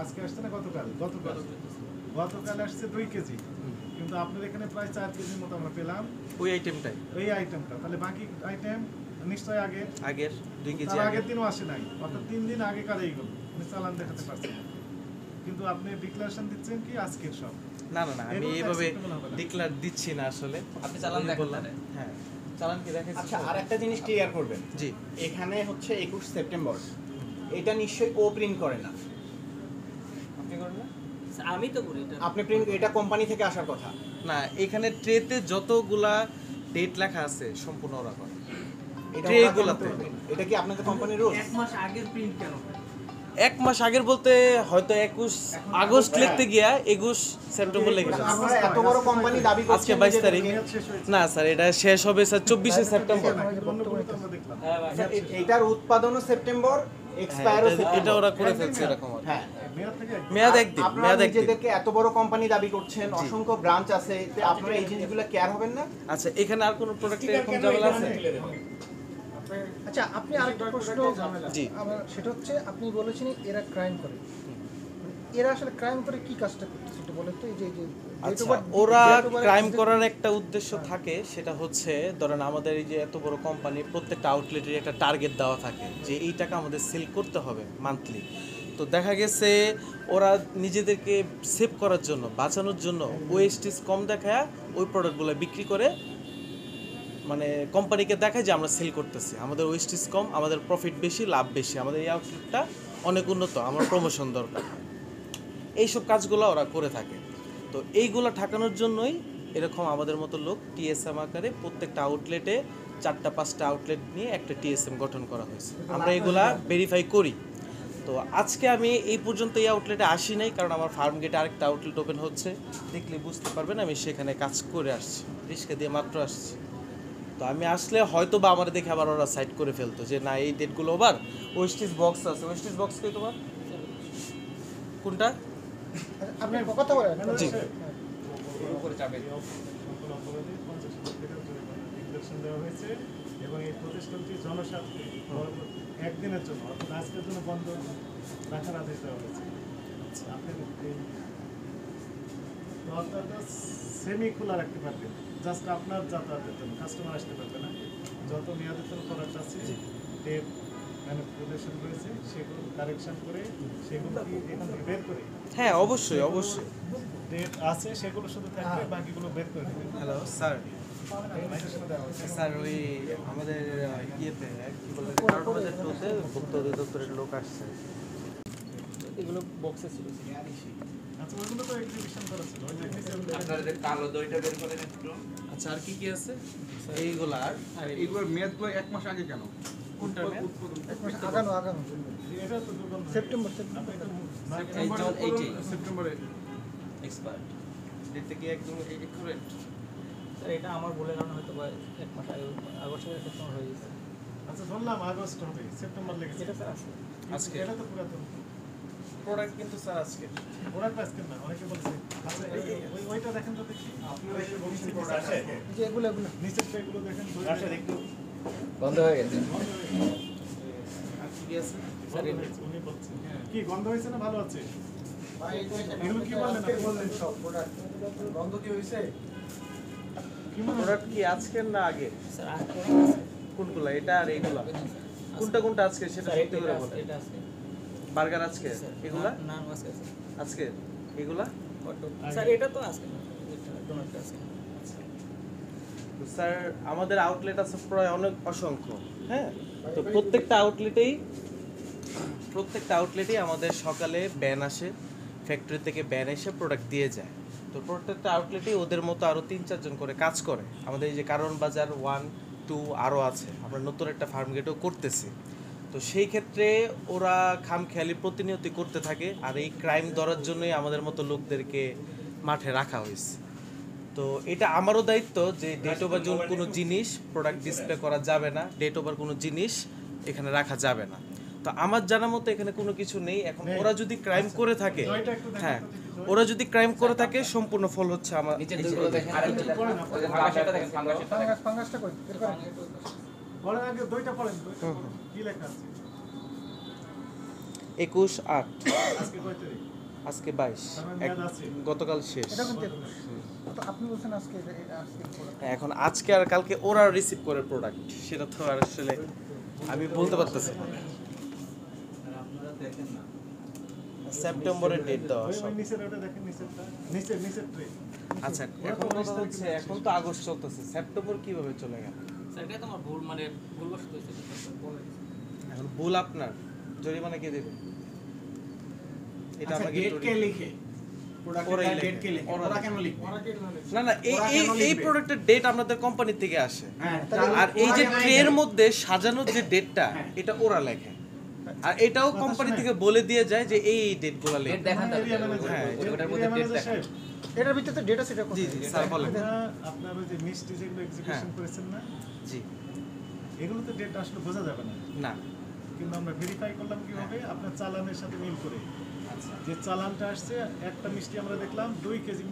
আজকে আসছে না গতকাল গতকাল আসছে 2 কেজি, কিন্তু আপনার এখানে প্রায় 4 কেজির মতো আমরা পেলাম ওই আইটেমটাই, ওই আইটেমটা। তাহলে বাকি আইটেম নিশ্চয়ই আগের 2 কেজি তার আগে আগের দিনও আসে নাই, অর্থাৎ 3 দিন আগেকার এইগুলো আমি চালান দেখাতে পারছি না। কিন্তু আপনি ডিক্লারেশন দিচ্ছেন কি আজকের সব? না না না, আমি এইভাবে ডিক্লেয়ার দিচ্ছি না আসলে। আপনি চালান দেখান। হ্যাঁ, চালান কি দেখাচ্ছি। আচ্ছা, আরেকটা জিনিস ক্লিয়ার করবেন। জি, এখানে হচ্ছে 21 সেপ্টেম্বর, এটা নিশ্চয়ই ও প্রিন্ট করে না। আপনি করেন না? আমি তো করি এটা। আপনি প্রিন্ট, এটা কোম্পানি থেকে আসার কথা না, এখানে ট্রেতে যতগুলা ডেট লেখা আছে সম্পূর্ণ ওরা করে। এটা ট্রে ওরা কেন গুলাতে। করবে? এটা কি আপনাদের কোম্পানির রুল? এক মাস আগের প্রিন্ট কেন? 1 মাস আগের বলতে হয়তো 21 আগস্ট লিখতে গিয়া 21 সেপ্টেম্বর লিখেছে। আপনারা এত বড় কোম্পানি দাবি করছেন আজকে 22 তারিখ। শেষ হয়েছে। না স্যার, এটা শেষ হবে স্যার 24শে সেপ্টেম্বর। অন্যগুলো তো আমরা দেখলাম। হ্যাঁ ভাই। স্যার, এটার উৎপাদনও সেপ্টেম্বর, এক্সপায়ারও হ্যাঁ, এটা ওরা করে ফেলছে এরকম আর কি। হ্যাঁ। মেয়াদ থেকে মেয়াদ একদিন, আপনারা মেয়াদ একদিন। নিজেদেরকে এত বড় কোম্পানি দাবি করছেন, অসংখ্য ব্রাঞ্চ আছে, তো আপনারা এই জিনিসগুলো কেয়ার হবেন না? আচ্ছা, এখানে আর কোনো প্রোডাক্টে এরকম ঝামেলা আছে? আচ্ছা, আপনি আরেকটা প্রশ্ন, জি। আমার সেটা হচ্ছে আপনি বলেছেন এরা ক্রাইম করে, এরা আসলে ক্রাইম করে কি কাজটা করতেছে একটু বলেন তো। এই যে আচ্ছা, ওরা ক্রাইম করার একটা উদ্দেশ্য থাকে, সেটা হচ্ছে ধরেন আমাদের এই যে এত বড় কোম্পানি, প্রত্যেকটা আউটলেটের একটা টার্গেট দেওয়া থাকে যে এই টাকা আমাদের সেল করতে হবে মান্থলি। তো দেখা গেছে ওরা নিজেদেরকে সেভ করার জন্য, বাঁচানোর জন্য ওয়েস্টেজ কম দেখায় ওই প্রোডাক্টগুলো বিক্রি করে, মানে কোম্পানিকে দেখায় যে আমরা সেল করতেছি, আমাদের ওয়েস্টেজ কম, আমাদের প্রফিট বেশি, লাভ বেশি, আমাদের এই আউটলেটটা অনেক উন্নত, আমার প্রমোশন দরকার। এইসব কাজগুলো ওরা করে থাকে। তো এইগুলো ঠেকানোর জন্যই এরকম আমাদের মতো লোক টিএসএম আকারে প্রত্যেকটা আউটলেটে 4-5টা আউটলেট নিয়ে একটা টিএসএম গঠন করা হয়েছে। আমরা এগুলা ভেরিফাই করি। তো আজকে আমি এই পর্যন্ত এই আউটলেটে আসি নাই, কারণ আমার ফার্ম গেটে আরেকটা আউটলেট ওপেন হচ্ছে, দেখলে বুঝতে পারবেন আমি সেখানে কাজ করে আসছি, রিস্কা দিয়ে মাত্র আসছি। তো আমি আসলে হয়তো বা আমার দেখে আবার ওরা সাইড করে ফেলতো যে না, এই ডেটগুলো ওভার। ওয়েস্টিজ বক্স আছে, ওয়েস্টিজ বক্স কই তোমার? কোনটা? আপনি কথা বলেন। জি। উপরে চাপে। সম্পূর্ণ অপরাধী 50 লাখ টাকা ডিক্লারেশন দেওয়া হয়েছে এবং এই প্রতিষ্ঠানটি জনস্বার্থে একদিনের জন্য, অর্থাৎ আজকের জন্য বন্ধ রাখার আদেশ দেওয়া হয়েছে। আপনি এই দরজাটা সেমি খোলা রাখতে পারবেন, জাস্ট আপনার যাতায়াতের জন্য, কাস্টমার আসতে পারবে না। যত মেয়াদের জন্য প্রোডাক্ট আছে, ডেট ম্যানিপুলেশন রয়েছে, সেগুলো কারেকশন করে সেগুলো কি এখান থেকে বের করে, হ্যাঁ, অবশ্যই অবশ্যই। ডেট আছে সেগুলো শুধু থাকবে, বাকিগুলো বের করে দেবেন। Hello sir. নির্দেশনা দেওয়া হয়েছে। স্যার, ওই আমাদের ইয়েতে কি বলে কারণবাজার টোতে ভুক্ত অধিদপ্তরের লোক আসছে। এগুলো বক্সে ছিল। আচ্ছা, ওইগুলো তো এক্সিবিশন করা ছিল, ওই যে আপনাদের কালো দইটা বের করেন একটু। আচ্ছা, আর কি কি আছে এইগুলা? আর এগুলোর মেয়াদগুলো 1 মাস আগে কেন? কোনটা মেয়াদ? আগানো এটা তো দুর্গন্ধ। সেপ্টেম্বর এই জন 80 সেপ্টেম্বরে এক্সপায়ার্ড। ডেটটা কি একদম একুরেট? স্যার, এটা আমার ভুলের কারণে হয়তো বা এক মাস আগে আগস্টের সেপ্টেম্বর হয়ে গেছে। আচ্ছা, ধরলাম আগস্ট হবে, সেপ্টেম্বর লেগেছে। এটা স্যার আছে। আজকে এটা তো পুরাতন প্রোডাক্ট কিন্তু স্যার আজকে ওরা ক্লাস কেন না, অনেকে বলছে। আচ্ছা, ওইটা দেখেন তো দেখি, যে এগুলো নিচের এগুলো দেখেন, বন্ধ হয়ে গেছে। আর কি কি আছে? উনি বলছেন কি গন্ধ হয়েছে না ভালো আছে? এগুলো কি বললেন আপনি? বললেন সব প্রোডাক্ট বন্ধ কি হয়েছে? কি মনে হয়? প্রোডাক্ট কি আজকের না আগে? স্যার আজকে কোনগুলা? এটা আর এইগুলা? কোনটা কোনটা আজকে সেটা সত্যি করে বলেন। এটা আছে। বার্গার আজকে, এগুলা না আজকে আছে। আজকে, এগুলা স্যার এটা তো আজকে না, এটা ডোনাট আজকে। তো স্যার, আমাদের আউটলেট আছে প্রায় অসংখ্য। হ্যাঁ, তো প্রত্যেকটা আউটলেটেই আমাদের সকালে ব্যান আসে, ফ্যাক্টরি থেকে ব্যান এসে প্রোডাক্ট দিয়ে যায়। তো প্রত্যেকটা আউটলেটেই ওদের মতো আরও 3-4 জন করে কাজ করে। আমাদের এই যে কারণ বাজার 1, 2 আরও আছে, আমরা নতুন একটা ফার্ম গেটও করতেছি। তো সেই ক্ষেত্রে ওরা খামখেয়ালি প্রতিনিয়তই করতে থাকে, আর এই ক্রাইম ধরার জন্যই আমাদের মতো লোকদেরকে মাঠে রাখা হয়েছে। তো এটা আমারও দায়িত্ব যে ডেট ওভার কোনো জিনিস প্রোডাক্ট ডিসপ্লে করা যাবে না, ডেট ওভার কোনো জিনিস এখানে রাখা যাবে না। তো আমার জানা মতো এখানে কোনো কিছু নেই। এখন ওরা যদি ক্রাইম করে থাকে, হ্যাঁ, ওরা যদি ক্রাইম করে থাকে, সম্পূর্ণ ফল হচ্ছে আমার। নিচের দইগুলো দেখেন। আর একটু পড়েন না, ওই যে ফাঙ্গাসটা দেখেন, ফাঙ্গাসটা দেখেন। ফাঙ্গাসটা কই বের করেন। পড়েন আগে, দুইটা পড়েন, দুইটা পড়েন। কি লেখা আছে? 21/8। আজকে কয় তারিখ? আজকে 22 তার মানে মেয়াদ আছে। গতকাল শেষ। এটা কিন্তু 21 তো আপনি বলছেন আজকে আজকে product। এখন আজকে আর কালকে ওরা রিসিভ করে প্রোডাক্ট, সেটা তো আর আসলে আমি বলতে পারতেছি না। সেপ্টেম্বরের ডেট দেওয়া ওই সব। নিচের ওটা দেখেন, নিচেরটা নিচের ট্রে। আচ্ছা, এখন কথা হচ্ছে এখন তো আগস্ট চলতেছে, সেপ্টেম্বর কিভাবে চলে গেল? স্যার এটা তো আমার ভুল মানে ভুলবশত হয়েছে এখন ভুল আপনার, জরিমানা কে দেবে? এটা আচ্ছা, আমাকে ডেট একটু- কে লিখে প্রোডাক্টের ওরাই ডেট লেখে। কে লিখে ওরা ওরা কেন লিখবে না না, এই ওরা এই কেন এই লিখবে? প্রোডাক্টের ডেট আপনাদের কোম্পানি থেকে আসে। হ্যাঁ আর এই যে ওরা কেন ট্রের লিখবে? মধ্যে সাজানোর যে ডেটটা, হ্যাঁ। এটা ওরা লেখে। আর এটাও কোম্পানি থেকে বলে দিয়ে যায় যে এই ডেটগুলো লেখে। দেখান তাহলে এরিয়া ম্যানেজার, হ্যাঁ, ওটার মধ্যে ডেট দেখান। এটার ভিতরে ডেটা সেটা জি জি স্যার বলেন। আপনার ওই যে মিষ্টি যেগুলো এক্সিকিউশন হ্যাঁ। করেছেন না, জি এগুলোতে ডেট আসলে বোঝা যাবে না, না কিন্তু আমরা ভেরিফাই করলাম কিভাবে আপনার চালানের সাথে মিল করে। যে চালানটা আসছে, একটা মিষ্টি আমরা দেখলাম 2 কেজি